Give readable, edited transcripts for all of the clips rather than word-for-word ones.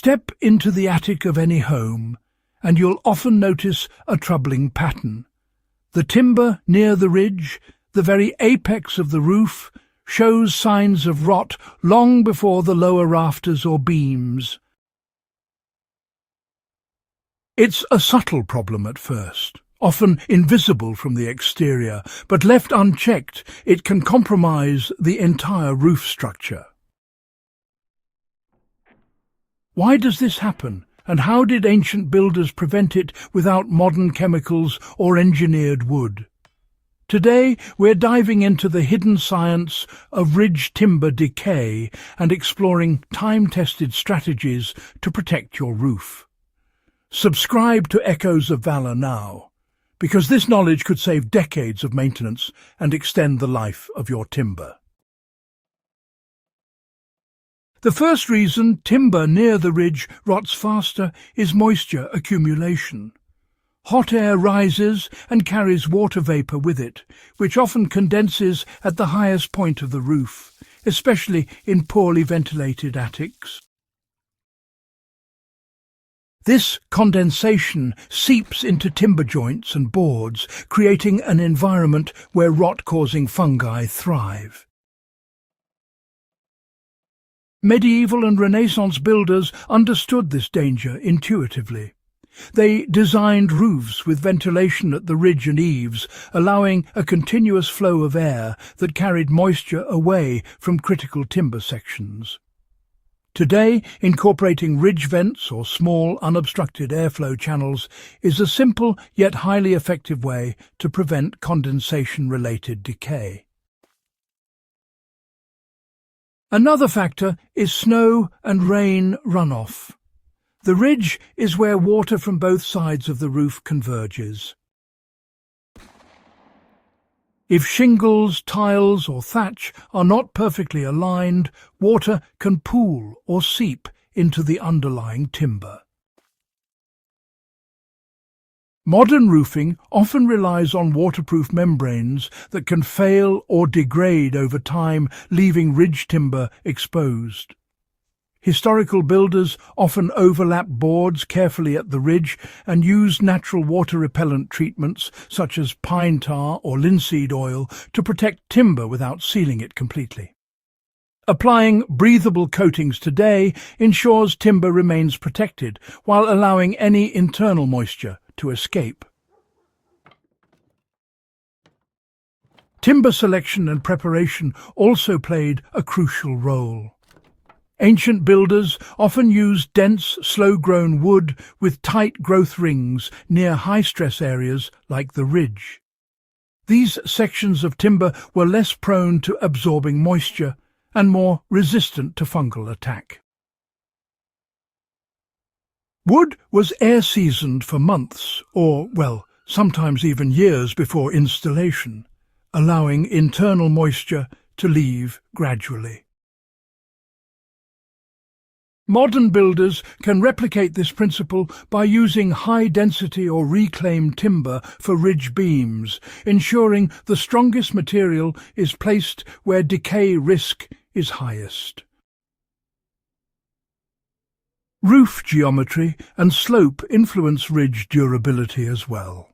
Step into the attic of any home, and you'll often notice a troubling pattern. The timber near the ridge, the very apex of the roof, shows signs of rot long before the lower rafters or beams. It's a subtle problem at first, often invisible from the exterior, but left unchecked, it can compromise the entire roof structure. Why does this happen, and how did ancient builders prevent it without modern chemicals or engineered wood? Today, we're diving into the hidden science of ridge timber decay and exploring time-tested strategies to protect your roof. Subscribe to Echoes of Valor now, because this knowledge could save decades of maintenance and extend the life of your timber. The first reason timber near the ridge rots faster is moisture accumulation. Hot air rises and carries water vapour with it, which often condenses at the highest point of the roof, especially in poorly ventilated attics. This condensation seeps into timber joints and boards, creating an environment where rot-causing fungi thrive. Medieval and Renaissance builders understood this danger intuitively. They designed roofs with ventilation at the ridge and eaves, allowing a continuous flow of air that carried moisture away from critical timber sections. Today, incorporating ridge vents or small, unobstructed airflow channels is a simple yet highly effective way to prevent condensation-related decay. Another factor is snow and rain runoff. The ridge is where water from both sides of the roof converges. If shingles, tiles or thatch are not perfectly aligned, water can pool or seep into the underlying timber. Modern roofing often relies on waterproof membranes that can fail or degrade over time, leaving ridge timber exposed. Historical builders often overlap boards carefully at the ridge and use natural water-repellent treatments such as pine tar or linseed oil to protect timber without sealing it completely. Applying breathable coatings today ensures timber remains protected while allowing any internal moisture to escape. Timber selection and preparation also played a crucial role. Ancient builders often used dense, slow-grown wood with tight growth rings near high-stress areas like the ridge. These sections of timber were less prone to absorbing moisture and more resistant to fungal attack. Wood was air-seasoned for months or, well, sometimes even years before installation, allowing internal moisture to leave gradually. Modern builders can replicate this principle by using high-density or reclaimed timber for ridge beams, ensuring the strongest material is placed where decay risk is highest. Roof geometry and slope influence ridge durability as well.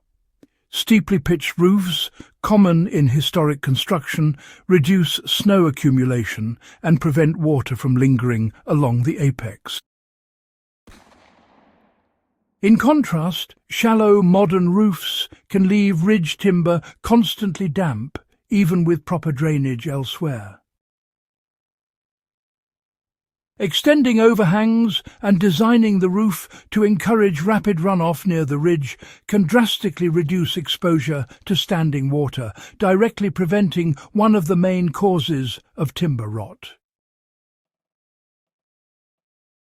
Steeply pitched roofs, common in historic construction, reduce snow accumulation and prevent water from lingering along the apex. In contrast, shallow modern roofs can leave ridge timber constantly damp, even with proper drainage elsewhere. Extending overhangs and designing the roof to encourage rapid runoff near the ridge can drastically reduce exposure to standing water, directly preventing one of the main causes of timber rot.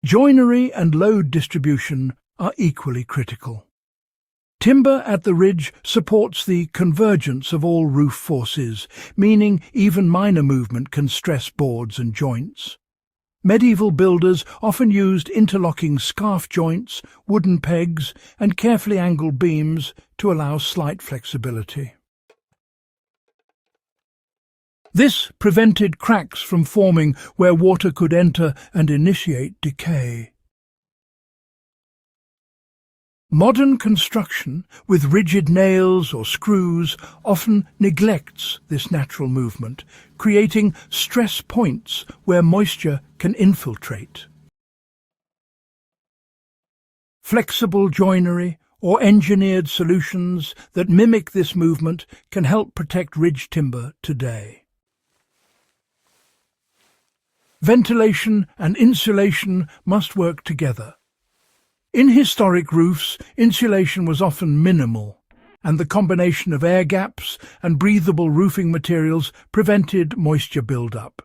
Joinery and load distribution are equally critical. Timber at the ridge supports the convergence of all roof forces, meaning even minor movement can stress boards and joints. Medieval builders often used interlocking scarf joints, wooden pegs, and carefully angled beams to allow slight flexibility. This prevented cracks from forming where water could enter and initiate decay. Modern construction, with rigid nails or screws, often neglects this natural movement, creating stress points where moisture can infiltrate. Flexible joinery or engineered solutions that mimic this movement can help protect ridge timber today. Ventilation and insulation must work together. In historic roofs, insulation was often minimal, and the combination of air gaps and breathable roofing materials prevented moisture buildup.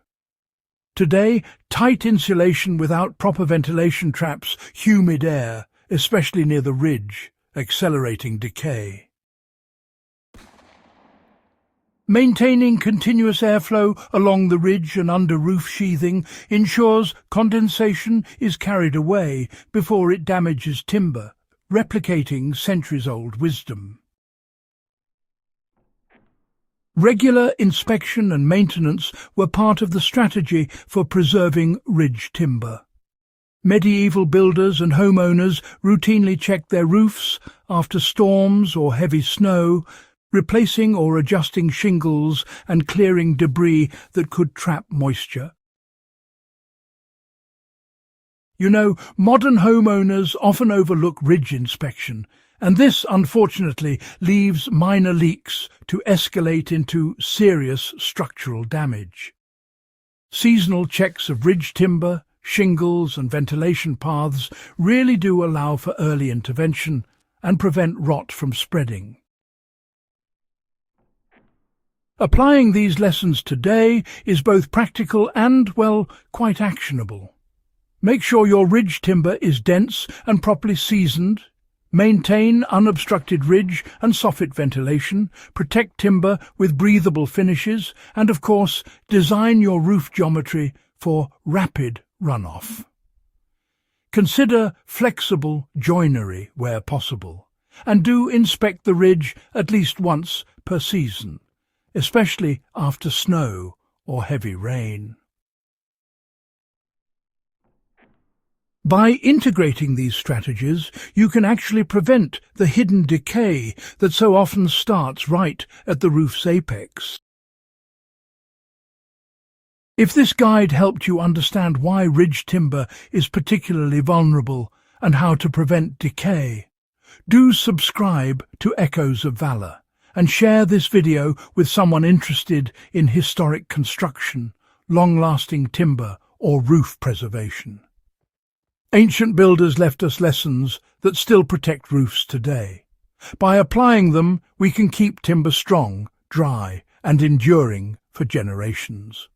Today, tight insulation without proper ventilation traps humid air, especially near the ridge, accelerating decay. Maintaining continuous airflow along the ridge and under roof sheathing ensures condensation is carried away before it damages timber, replicating centuries-old wisdom. Regular inspection and maintenance were part of the strategy for preserving ridge timber. Medieval builders and homeowners routinely checked their roofs after storms or heavy snow, replacing or adjusting shingles and clearing debris that could trap moisture. You know, modern homeowners often overlook ridge inspection, and this, unfortunately, leaves minor leaks to escalate into serious structural damage. Seasonal checks of ridge timber, shingles and ventilation paths really do allow for early intervention and prevent rot from spreading. Applying these lessons today is both practical and, well, quite actionable. Make sure your ridge timber is dense and properly seasoned. Maintain unobstructed ridge and soffit ventilation. Protect timber with breathable finishes. And, of course, design your roof geometry for rapid runoff. Consider flexible joinery where possible. And do inspect the ridge at least once per season, especially after snow or heavy rain. By integrating these strategies, you can actually prevent the hidden decay that so often starts right at the roof's apex. If this guide helped you understand why ridge timber is particularly vulnerable and how to prevent decay, do subscribe to Echoes of Valor and share this video with someone interested in historic construction, long-lasting timber, or roof preservation. Ancient builders left us lessons that still protect roofs today. By applying them, we can keep timber strong, dry, and enduring for generations.